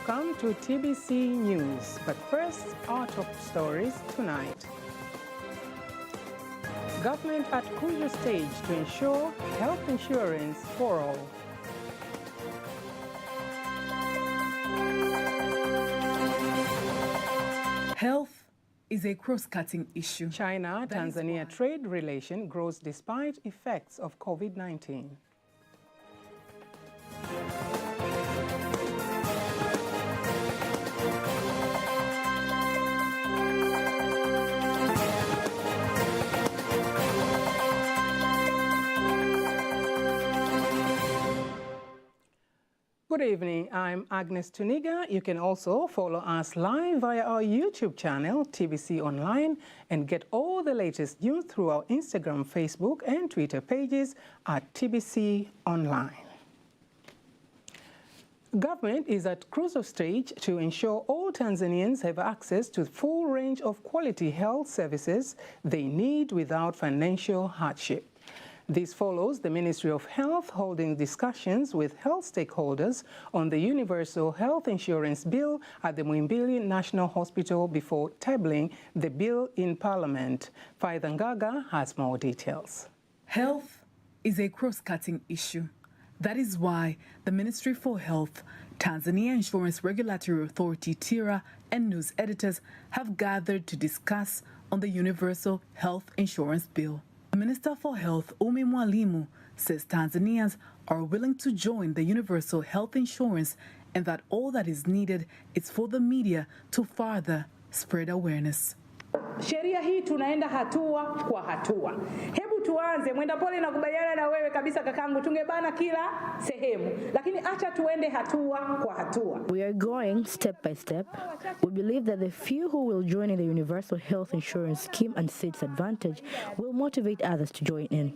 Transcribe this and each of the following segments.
Welcome to TBC News, but first, our top stories tonight. Government at crucial stage to ensure health insurance for all. Health is a cross-cutting issue. China-Tanzania trade relation grows despite effects of COVID-19. Good evening, I'm Agnes Tuniga. You can also follow us live via our YouTube channel, TBC Online, and get all the latest news through our Instagram, Facebook, and Twitter pages at TBC Online. Government is at crucial stage to ensure all Tanzanians have access to the full range of quality health services they need without financial hardship. This follows the Ministry of Health holding discussions with health stakeholders on the Universal Health Insurance Bill at the Muhimbili National Hospital before tabling the bill in Parliament. Faida Ngaga has more details. Health is a cross-cutting issue. That is why the Ministry for Health, Tanzania Insurance Regulatory Authority, TIRA, and news editors have gathered to discuss on the Universal Health Insurance Bill. The Minister for Health, Umi Mwalimu, says Tanzanians are willing to join the universal health insurance and that all that is needed is for the media to further spread awareness. Sheria hii tunaenda hatua kwa hatua. Hebu tuanze, mwenda pole na kubaliana na wewe kabisa kakangu, tungebana kila sehemu, lakini acha tuende hatua kwa hatua. We are going step by step. We believe that the few who will join in the universal health insurance scheme and see its advantage will motivate others to join in.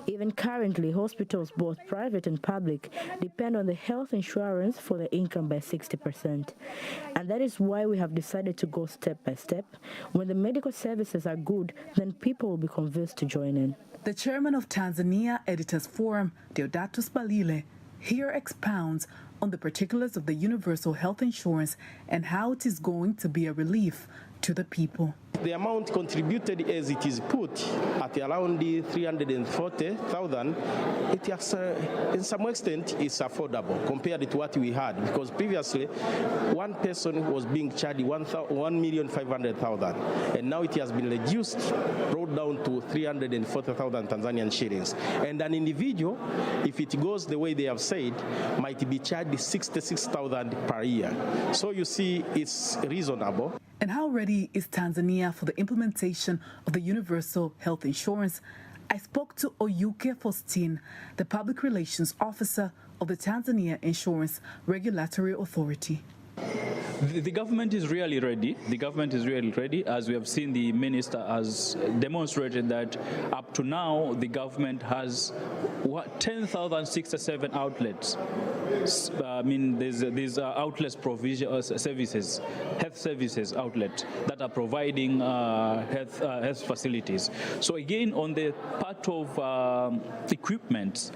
Even currently, hospitals, both private and public, depend on the health insurance for their income by 60%. And that is why we have decided to go step by step. When the medical services are good, then people will be convinced to join in. The chairman of Tanzania Editors Forum, Deodatus Balile, here expounds on the particulars of the universal health insurance and how it is going to be a relief to the people. The amount contributed as it is put at around 340,000, it has, in some extent, is affordable compared to what we had, because previously one person was being charged 1,500,000, and now it has been reduced, brought down to 340,000 Tanzanian shillings. And an individual, if it goes the way they have said, might be charged 66,000 per year. So you see, it's reasonable. And how ready is Tanzania for the implementation of the universal health insurance? I spoke to Oyuke Faustin, the public relations officer of the Tanzania Insurance Regulatory Authority. The government is really ready. The government is really ready. As we have seen, the minister has demonstrated that up to now, the government has 10,067 outlets. I mean, there's outlets provision services, health services outlets that are providing health facilities. So again, on the part of equipment,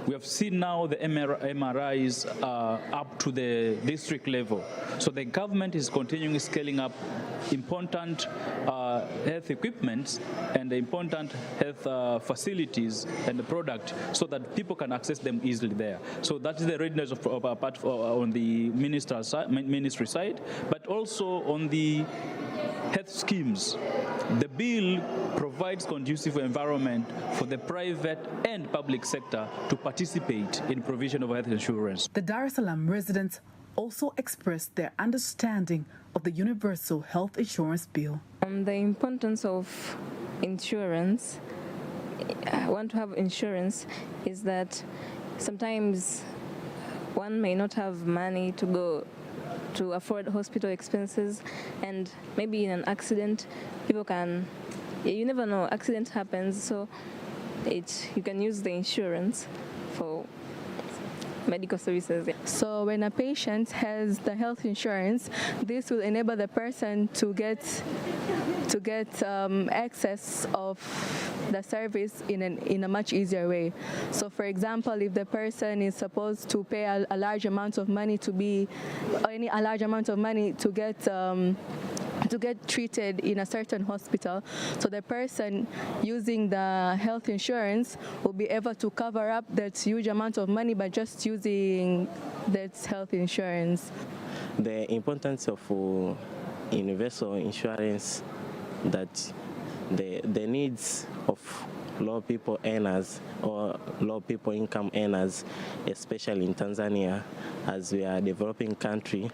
we have seen now the MRIs up to the district level. So the government is continuing scaling up important health equipment and the important health facilities and the product so that people can access them easily there. So that is the readiness of our part on the ministry side, but also on the health schemes. The bill provides conducive environment for the private and public sector to participate in provision of health insurance. The Dar es Salaam residents also expressed their understanding of the Universal Health Insurance Bill. The importance of insurance, I want to have insurance, is that sometimes one may not have money to go to afford hospital expenses, and maybe in an accident, people can, you never know, accident happens, so you can use the insurance for medical services. So when a patient has the health insurance, this will enable the person to get access of the service in a much easier way. So for example, if the person is supposed to pay a large amount of money to get treated in a certain hospital, so the person using the health insurance will be able to cover up that huge amount of money by just using that health insurance. The importance of universal insurance, that the needs of low people earners or low people income earners, especially in Tanzania, as we are a developing country,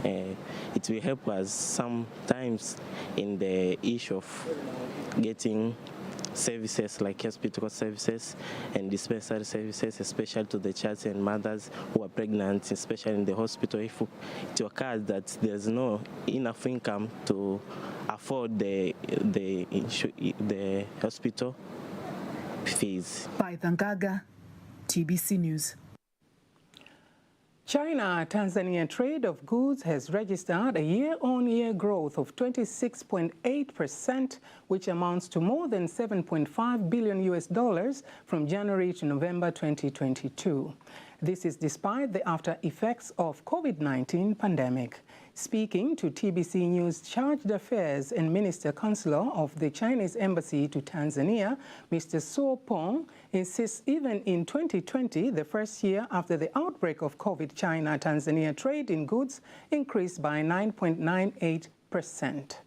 it will help us sometimes in the issue of getting services like hospital services and dispensary services, especially to the children and mothers who are pregnant, especially in the hospital. If it occurs that there's no enough income to afford the hospital fees. Paithangaga, TBC News. China-Tanzania trade of goods has registered a year-on-year growth of 26.8%, which amounts to more than $7.5 billion from January to November 2022. This is despite the after effects of COVID-19 pandemic. Speaking to TBC News Chargé d'Affaires and Minister Consular of the Chinese Embassy to Tanzania, Mr. Suo Pong insists even in 2020, the first year after the outbreak of COVID, China-Tanzania trade in goods increased by 9.98%.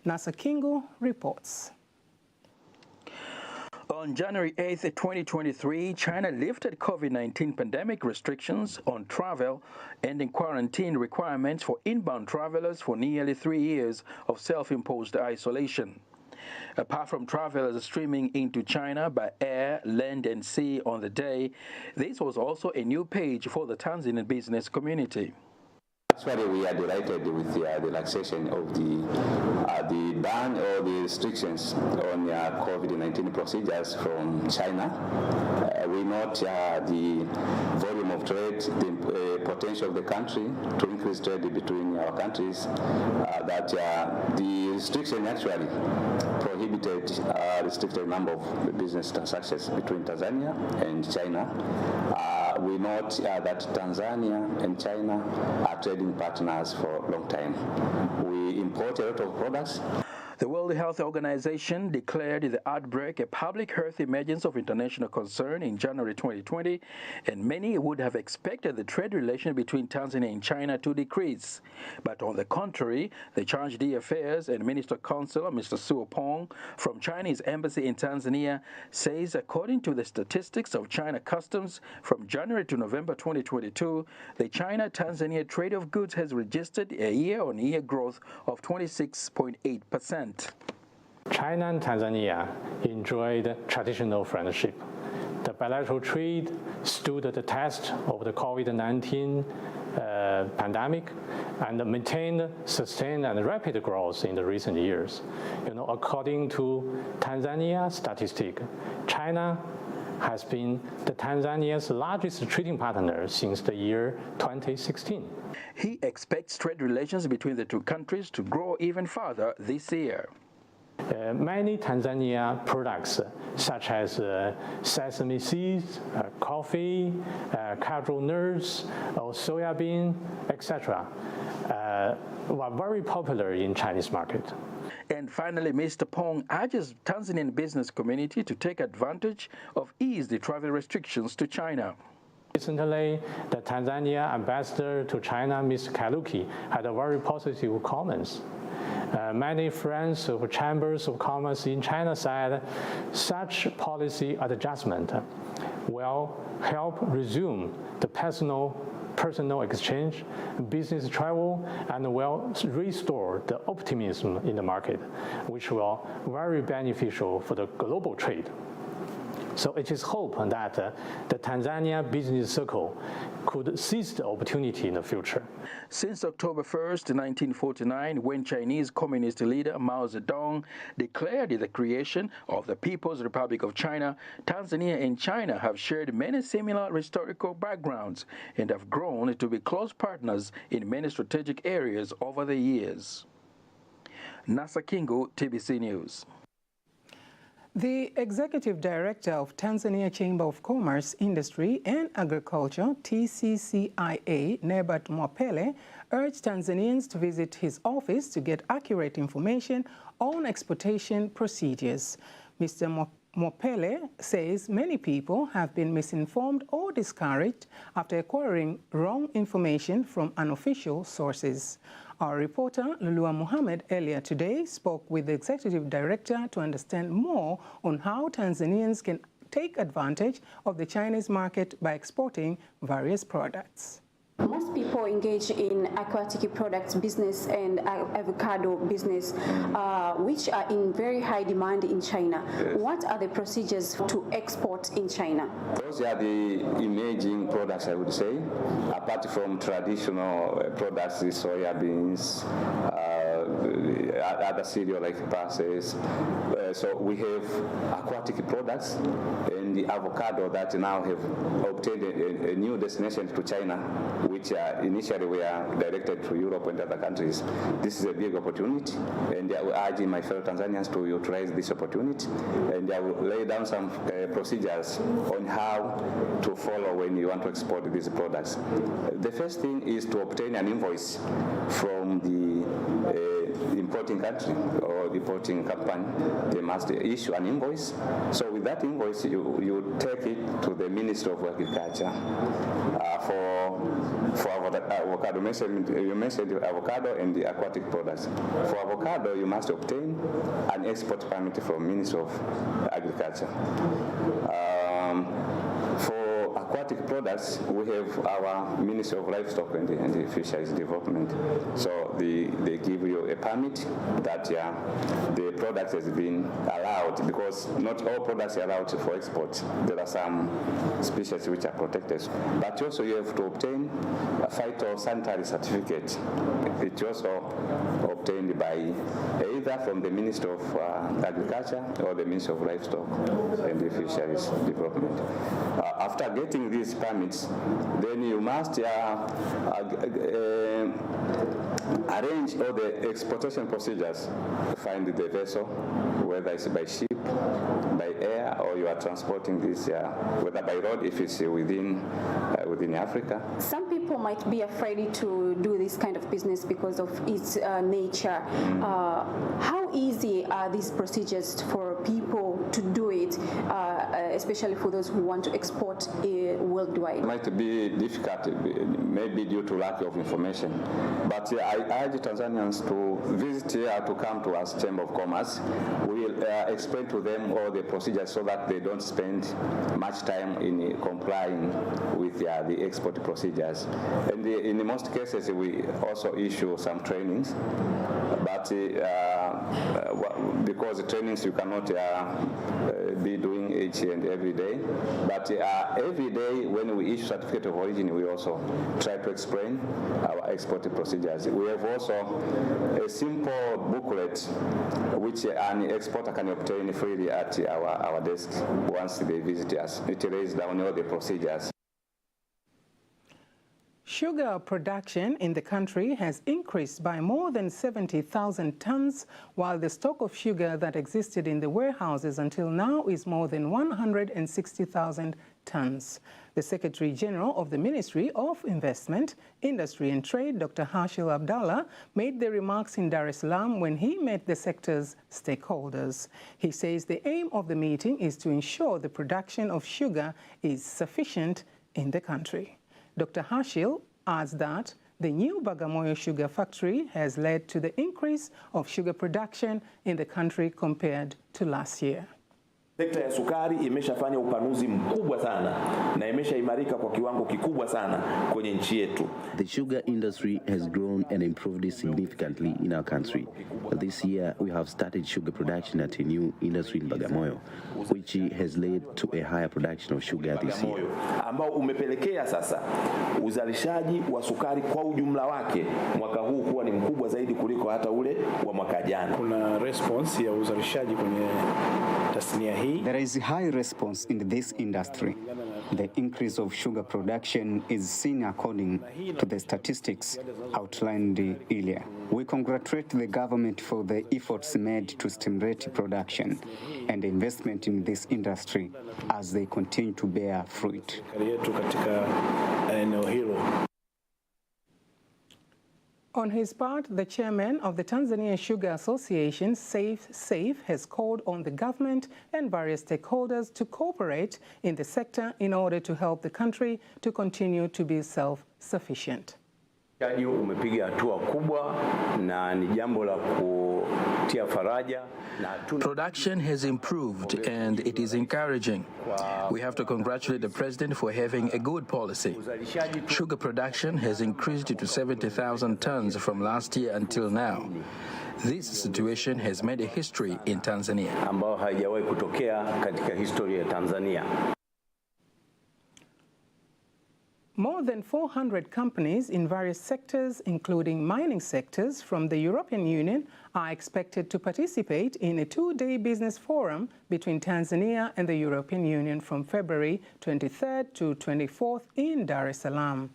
Nasa Kingo reports. On January 8, 2023, China lifted COVID-19 pandemic restrictions on travel, ending quarantine requirements for inbound travelers for nearly 3 years of self-imposed isolation. Apart from travelers streaming into China by air, land, and sea on the day, this was also a new page for the Tanzanian business community. Actually, we are delighted with the relaxation of the ban or the restrictions on COVID-19 procedures from China. We note the volume of trade, the potential of the country to increase trade between our countries, that the restriction actually prohibited a restricted number of business transactions between Tanzania and China. We note that Tanzania and China are trading partners for a long time. We import a lot of products. The World Health Organization declared the outbreak a public health emergency of international concern in January 2020, and many would have expected the trade relation between Tanzania and China to decrease. But on the contrary, the Chargé d'Affaires and Minister Consular, Mr. Suo Pong, from Chinese Embassy in Tanzania, says according to the statistics of China Customs from January to November 2022, the China-Tanzania trade of goods has registered a year-on-year growth of 26.8%. China and Tanzania enjoyed traditional friendship. The bilateral trade stood the test of the COVID-19 pandemic and maintained sustained and rapid growth in the recent years. According to Tanzania statistic, China has been the Tanzania's largest trading partner since the year 2016. He expects trade relations between the two countries to grow even further this year. Many Tanzania products, such as sesame seeds, coffee, cashew nuts, or soya bean, etc., were very popular in Chinese market. And finally, Mr. Pong urges Tanzanian business community to take advantage of eased travel restrictions to China. Recently, the Tanzania ambassador to China, Mr. Kaluki, had a very positive comments. Many friends of chambers of commerce in China said such policy adjustment will help resume the personal exchange, business travel, and will restore the optimism in the market, which will be very beneficial for the global trade. So it is hope that the Tanzania business circle could seize the opportunity in the future. Since October 1st, 1949, when Chinese Communist leader Mao Zedong declared the creation of the People's Republic of China, Tanzania and China have shared many similar historical backgrounds and have grown to be close partners in many strategic areas over the years. Nasa Kingo, TBC News. The Executive Director of Tanzania Chamber of Commerce, Industry and Agriculture, TCCIA, Nebat Mwapele, urged Tanzanians to visit his office to get accurate information on exportation procedures. Mr. Mwapele says many people have been misinformed or discouraged after acquiring wrong information from unofficial sources. Our reporter, Lulua Mohammed, earlier today spoke with the Executive Director to understand more on how Tanzanians can take advantage of the Chinese market by exporting various products. Most people engage in aquatic products business and avocado business, which are in very high demand in China. Yes. What are the procedures to export in China? Those are the emerging products, I would say, apart from traditional products, the soya beans, other cereal like pulses. So we have aquatic products and the avocado that now have obtained a new destination to China, which initially were directed to Europe and other countries. This is a big opportunity, and I will urge my fellow Tanzanians to utilize this opportunity, and I will lay down some procedures on how to follow when you want to export these products. The first thing is to obtain an invoice from the importing country or the importing company. They must issue an invoice. So with that invoice, you take it to the Ministry of Agriculture for avocado. You mentioned the avocado and the aquatic products. For avocado, you must obtain an export permit from Ministry of Agriculture. For aquatic products, we have our Ministry of Livestock and the Fisheries Development. So they give you a permit that the product has been allowed, because not all products are allowed for export. There are some species which are protected. But also you have to obtain a phytosanitary certificate. It's also obtained by either from the Ministry of Agriculture or the Ministry of Livestock and the Fisheries Development. After getting these permits, then you must arrange all the exportation procedures to find the vessel, whether it's by ship, by air, or you are transporting this, whether by road if it's within Africa. Some people might be afraid to do this kind of business because of its nature. How easy are these procedures for people to do it, especially for those who want to export worldwide? It might be difficult, maybe due to lack of information. But I urge Tanzanians to visit here, to come to us, Chamber of Commerce. We will explain to them all the procedures so that they don't spend much time in complying with the export procedures. And in most cases, we also issue some trainings. But because the trainings you cannot be doing each and every day. But every day when we issue certificate of origin, we also try to explain our export procedures. We have also a simple booklet which an exporter can obtain freely at our desk once they visit us. It lays down all the procedures. Sugar production in the country has increased by more than 70,000 tons, while the stock of sugar that existed in the warehouses until now is more than 160,000 tons. The Secretary General of the Ministry of Investment, Industry and Trade, Dr. Hashil Abdallah, made the remarks in Dar es Salaam when he met the sector's stakeholders. He says the aim of the meeting is to ensure the production of sugar is sufficient in the country. Dr. Hashil adds that the new Bagamoyo sugar factory has led to the increase of sugar production in the country compared to last year. Sekta ya sukari imeshafanya upanuzi mkubwa sana na imeshaimarika kwa kiwango kikubwa sana kwenye nchi yetu. The sugar industry has grown and improved significantly in our country. This year we have started sugar production at a new industry in Bagamoyo, which has led to a higher production of sugar this year. Ambao umepelekea sasa uzalishaji wa sukari kwa ujumla wake mwaka huu kuwa ni mkubwa zaidi kuliko hata ule wa mwaka jana. Kuna response ya uzalishaji kwenye tasnia hii. There is high response in this industry. The increase of sugar production is seen according to the statistics outlined earlier. We congratulate the government for the efforts made to stimulate production and investment in this industry as they continue to bear fruit. On his part, the chairman of the Tanzania Sugar Association, SAFE, has called on the government and various stakeholders to cooperate in the sector in order to help the country to continue to be self-sufficient. Umepiga hatua kubwa na ni jambo la kutia faraja. Production has improved and it is encouraging. We have to congratulate the president for having a good policy. Sugar production has increased to 70,000 tons from last year until now. This situation has made a history in Tanzania. Ambao haijawahi kutokea katika historia ya Tanzania. More than 400 companies in various sectors, including mining sectors from the European Union, are expected to participate in a two-day business forum between Tanzania and the European Union from February 23rd to 24th in Dar es Salaam.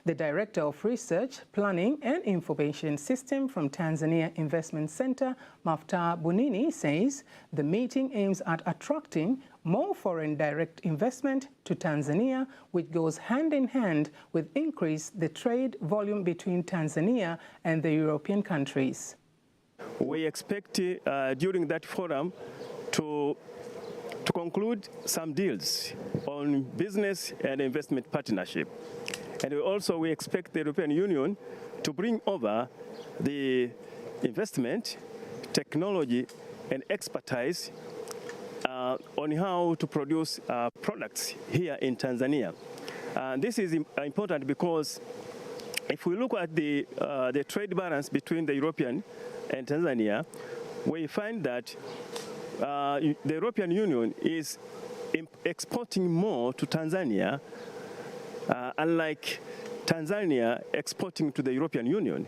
The Director of Research, Planning and Information System from Tanzania Investment Center, Mafta Bunini, says the meeting aims at attracting more foreign direct investment to Tanzania, which goes hand in hand with increase the trade volume between Tanzania and the European countries. We expect during that forum to conclude some deals on business and investment partnership. And we expect the European Union to bring over the investment, technology, and expertise on how to produce products here in Tanzania. This is important because if we look at the trade balance between the European and Tanzania, we find that the European Union is exporting more to Tanzania, unlike Tanzania exporting to the European Union.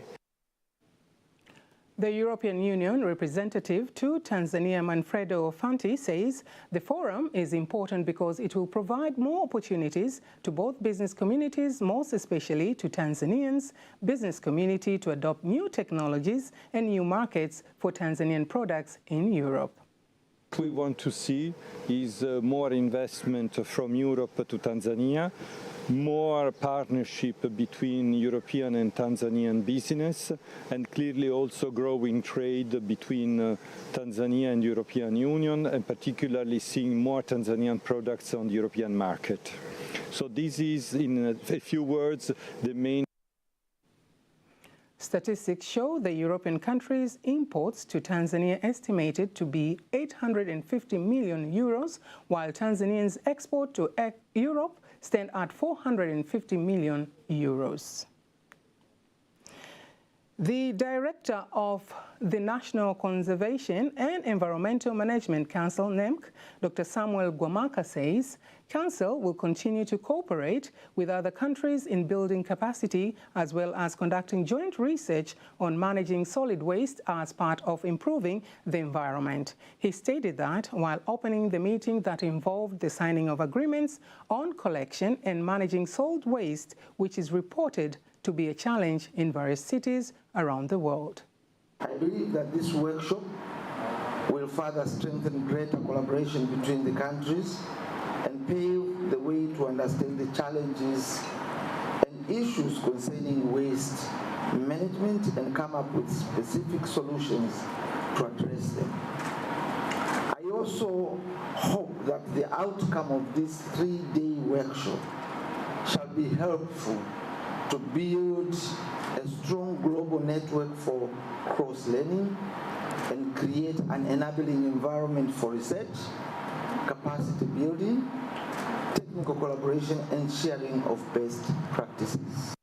The European Union representative to Tanzania, Manfredo Fanti, says the forum is important because it will provide more opportunities to both business communities, most especially to Tanzanians, business community to adopt new technologies and new markets for Tanzanian products in Europe. What we want to see is more investment from Europe to Tanzania, more partnership between European and Tanzanian business, and clearly also growing trade between Tanzania and European Union, and particularly seeing more Tanzanian products on the European market. So this is, in a few words, the main. Statistics show the European countries' imports to Tanzania estimated to be 850 million euros, while Tanzanians' export to Europe stand at 450 million euros. The director of the National Conservation and Environmental Management Council, NEMC, Dr. Samuel Gwamaka, says Council will continue to cooperate with other countries in building capacity as well as conducting joint research on managing solid waste as part of improving the environment. He stated that while opening the meeting that involved the signing of agreements on collection and managing solid waste, which is reported to be a challenge in various cities around the world. I believe that this workshop will further strengthen greater collaboration between the countries and pave the way to understand the challenges and issues concerning waste management and come up with specific solutions to address them. I also hope that the outcome of this three-day workshop shall be helpful to build a strong global network for cross-learning and create an enabling environment for research, capacity building, technical collaboration, and sharing of best practices.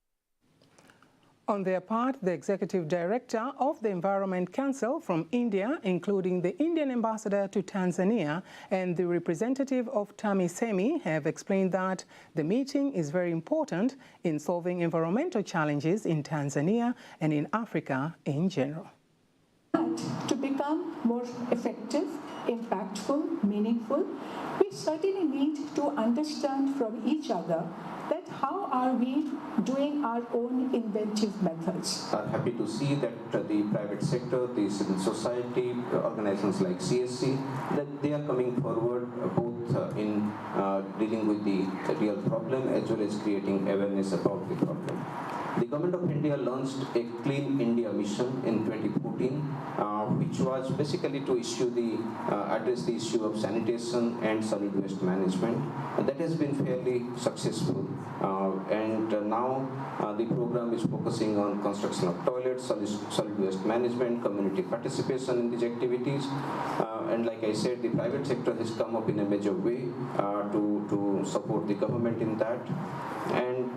On their part, the Executive Director of the Environment Council from India, including the Indian Ambassador to Tanzania and the representative of TAMISEMI, have explained that the meeting is very important in solving environmental challenges in Tanzania and in Africa in general. To become more effective impactful, meaningful, we certainly need to understand from each other that how are we doing our own inventive methods. I'm happy to see that the private sector, the civil society, organizations like CSC, that they are coming forward both in dealing with the real problem as well as creating awareness about the problem. The Government of India launched a Clean India mission in 2014, which was basically to address the issue of sanitation and solid waste management. That has been fairly successful, and now the program is focusing on construction of toilets, solid waste management, community participation in these activities, and like I said, the private sector has come up in a major way to support the government in that. And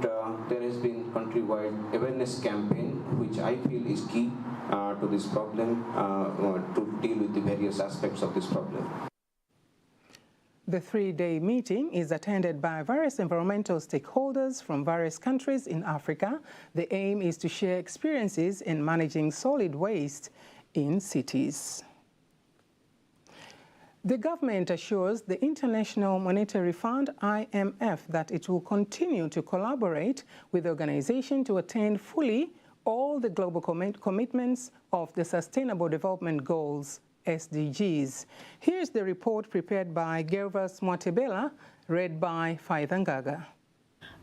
there has been countrywide awareness campaign, which I feel is key to this problem, to deal with the various aspects of this problem. The three-day meeting is attended by various environmental stakeholders from various countries in Africa. The aim is to share experiences in managing solid waste in cities. The government assures the International Monetary Fund, IMF, that it will continue to collaborate with the organization to attain fully all the global commitments of the Sustainable Development Goals, SDGs. Here's the report prepared by Gervas Mwatebela, read by Faithangaga.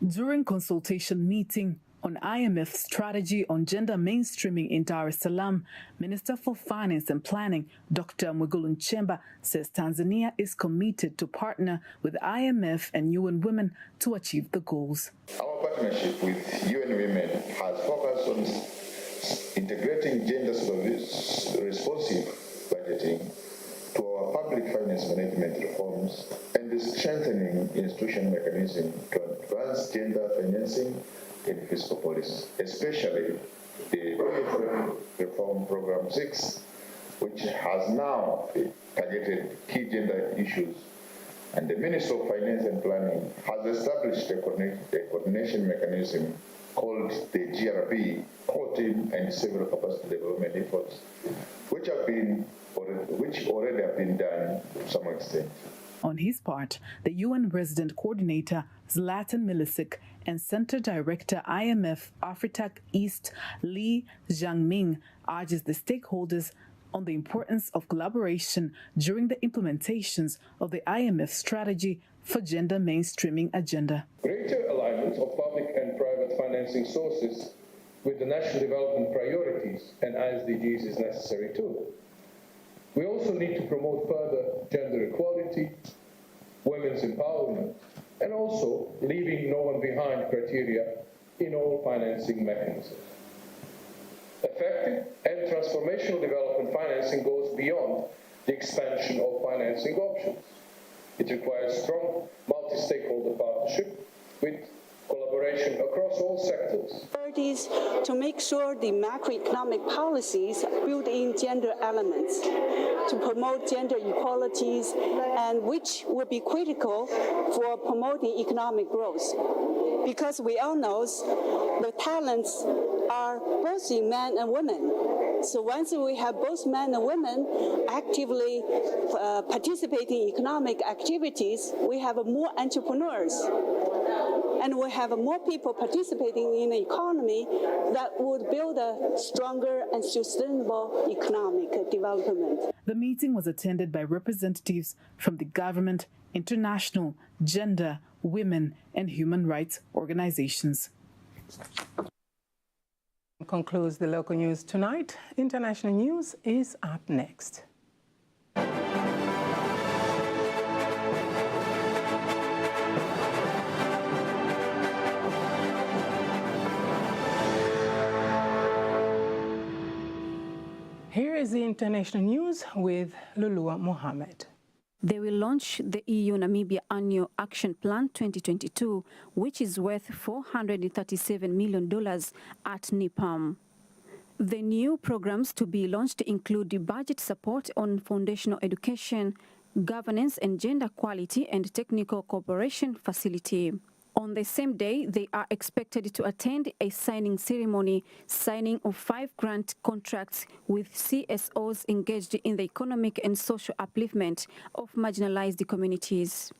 During consultation meeting on IMF strategy on gender mainstreaming in Dar es Salaam, Minister for Finance and Planning, Dr. Mwigulu Nchemba, says Tanzania is committed to partner with IMF and UN Women to achieve the goals. Our partnership with UN Women has focused on integrating gender-responsive budgeting to our public finance management reforms and the strengthening institutional mechanism to advance gender financing in fiscal policy, especially the OFM Reform Program 6, which has now targeted key gender issues. And the Minister of Finance and Planning has established a coordination mechanism called the GRB, Core Team and Civil Capacity Development Efforts, which already have been done to some extent. On his part, the UN Resident Coordinator, Zlatan Milicic, and Center Director, IMF Africa East, Li Jiangming, urges the stakeholders on the importance of collaboration during the implementations of the IMF strategy for gender mainstreaming agenda. Greater alignment of public and private financing sources with the national development priorities and SDGs is necessary too. We also need to promote further gender equality, women's empowerment, and also leaving no one behind criteria in all financing mechanisms. Effective and transformational development financing goes beyond the expansion of financing options. It requires strong multi-stakeholder partnership with collaboration across all sectors. Priorities to make sure the macroeconomic policies build in gender elements to promote gender equalities, and which will be critical for promoting economic growth. Because we all know the talents are both in men and women. So once we have both men and women actively participating in economic activities, we have more entrepreneurs. And we have more people participating in the economy that would build a stronger and sustainable economic development. The meeting was attended by representatives from the government, international, gender, women, and human rights organizations. Concludes the local news tonight. International news is up next. Here is the international news with Lulua Mohammed. They will launch the EU-Namibia Annual Action Plan 2022, which is worth $437 million at NIPAM. The new programs to be launched include the budget support on foundational education, governance and gender equality, and technical cooperation facility. On the same day, they are expected to attend a signing ceremony, signing of 5 grant contracts with CSOs engaged in the economic and social upliftment of marginalized communities.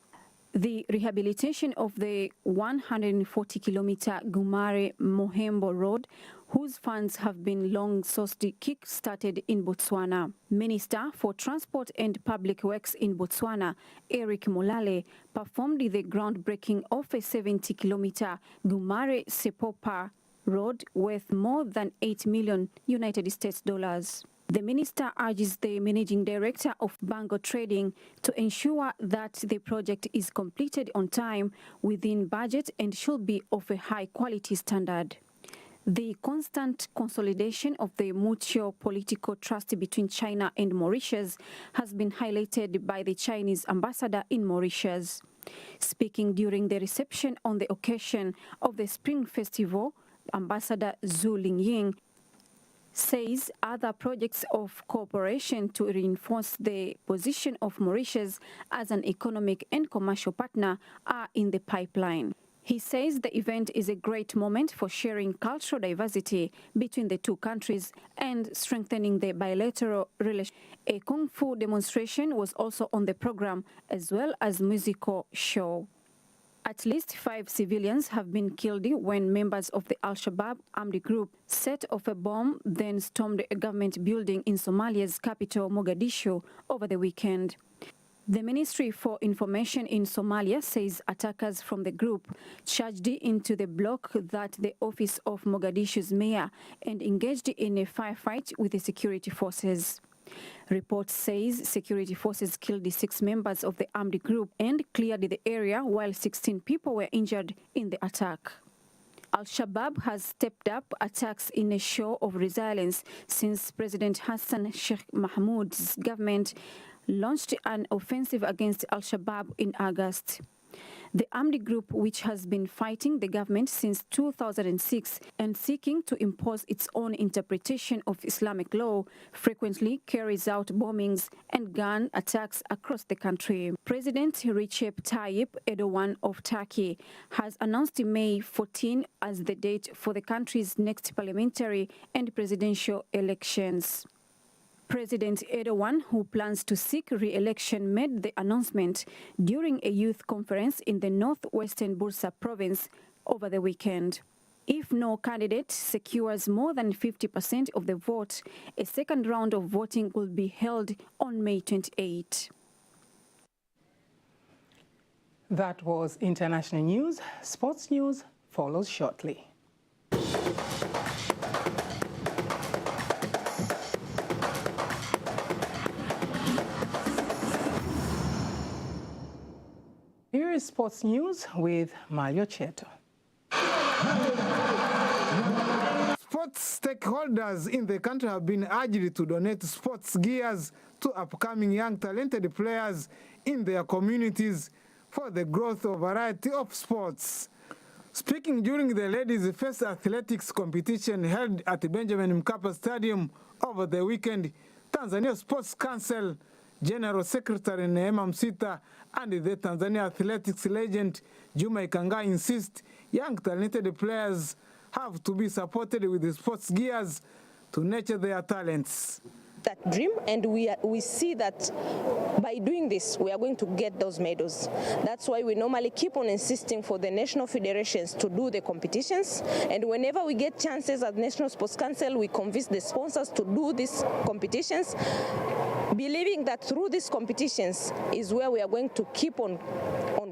The rehabilitation of the 140-kilometer Gumare-Mohembo Road, whose funds have been long sourced, kick-started in Botswana. Minister for Transport and Public Works in Botswana, Eric Molale, performed the groundbreaking of a 70-kilometer Gumare-Sepopa road worth more than $8 million United States dollars. The minister urges the managing director of Bango Trading to ensure that the project is completed on time, within budget, and should be of a high-quality standard. The constant consolidation of the mutual political trust between China and Mauritius has been highlighted by the Chinese ambassador in Mauritius. Speaking during the reception on the occasion of the Spring Festival, Ambassador Zhu Lingying says other projects of cooperation to reinforce the position of Mauritius as an economic and commercial partner are in the pipeline. He says the event is a great moment for sharing cultural diversity between the two countries and strengthening the bilateral relations. A Kung Fu demonstration was also on the program, as well as musical show. At least 5 civilians have been killed when members of the Al-Shabaab armed group set off a bomb, then stormed a government building in Somalia's capital, Mogadishu, over the weekend. The Ministry for Information in Somalia says attackers from the group charged into the block that the office of Mogadishu's mayor and engaged in a firefight with the security forces. Report says security forces killed 6 members of the armed group and cleared the area, while 16 people were injured in the attack. Al-Shabaab has stepped up attacks in a show of resilience since President Hassan Sheikh Mahmoud's government launched an offensive against Al-Shabaab in August. The armed group, which has been fighting the government since 2006 and seeking to impose its own interpretation of Islamic law, frequently carries out bombings and gun attacks across the country. President Recep Tayyip Erdogan of Turkey has announced May 14 as the date for the country's next parliamentary and presidential elections. President Erdogan, who plans to seek re-election, made the announcement during a youth conference in the northwestern Bursa province over the weekend. If no candidate secures more than 50% of the vote, a second round of voting will be held on May 28. That was international news. Sports news follows shortly. Here is sports news with Mario Cheto. Sports stakeholders in the country have been urged to donate sports gears to upcoming young talented players in their communities for the growth of a variety of sports. Speaking during the ladies' first athletics competition held at the Benjamin Mkapa Stadium over the weekend, Tanzania Sports Council General Secretary Neema Msita and the Tanzania athletics legend Juma Ikanga insist young talented players have to be supported with the sports gears to nurture their talents. That dream, and we see that by doing this we are going to get those medals. That's why we normally keep on insisting for the national federations to do the competitions, and whenever we get chances at National Sports Council, we convince the sponsors to do these competitions, believing that through these competitions is where we are going to keep on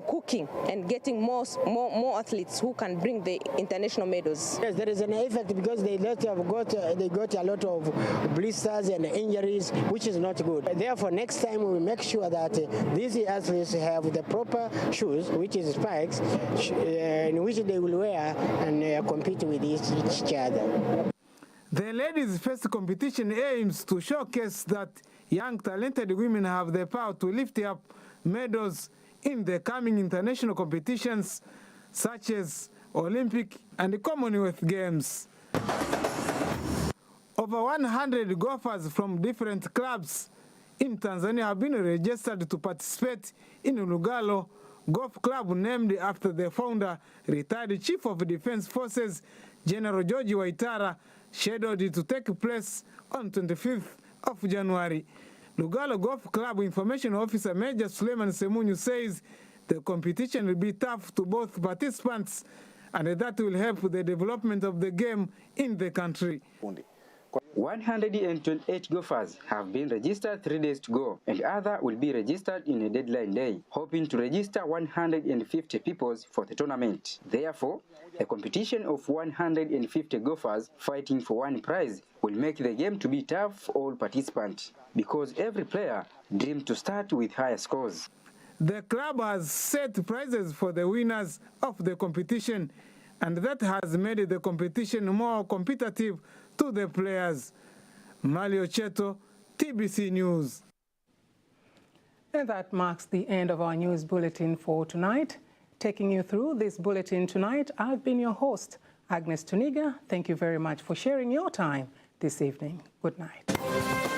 cooking and getting more athletes who can bring the international medals. Yes, there is an effect because they got a lot of blisters and injuries, which is not good. Therefore, next time we will make sure that these athletes have the proper shoes, which is spikes, in which they will wear and compete with each other. The ladies' first competition aims to showcase that young talented women have the power to lift up medals in the coming international competitions such as Olympic and Commonwealth Games. Over 100 golfers from different clubs in Tanzania have been registered to participate in Lugalo Golf Club, named after the founder, retired Chief of Defense Forces, General George Waitara, scheduled to take place on 25th of January. Lugalo Golf Club Information Officer Major Suleiman Semunyu says the competition will be tough to both participants and that will help the development of the game in the country. 128 golfers have been registered 3 days to go, and others will be registered in a deadline day, hoping to register 150 people for the tournament. Therefore, a competition of 150 golfers fighting for one prize will make the game to be tough for all participants, because every player dreams to start with higher scores. The club has set prizes for the winners of the competition, and that has made the competition more competitive to the players. Mario Cheto, TBC News. And that marks the end of our news bulletin for tonight. Taking you through this bulletin tonight, I've been your host, Agnes Tuniga. Thank you very much for sharing your time this evening. Good night.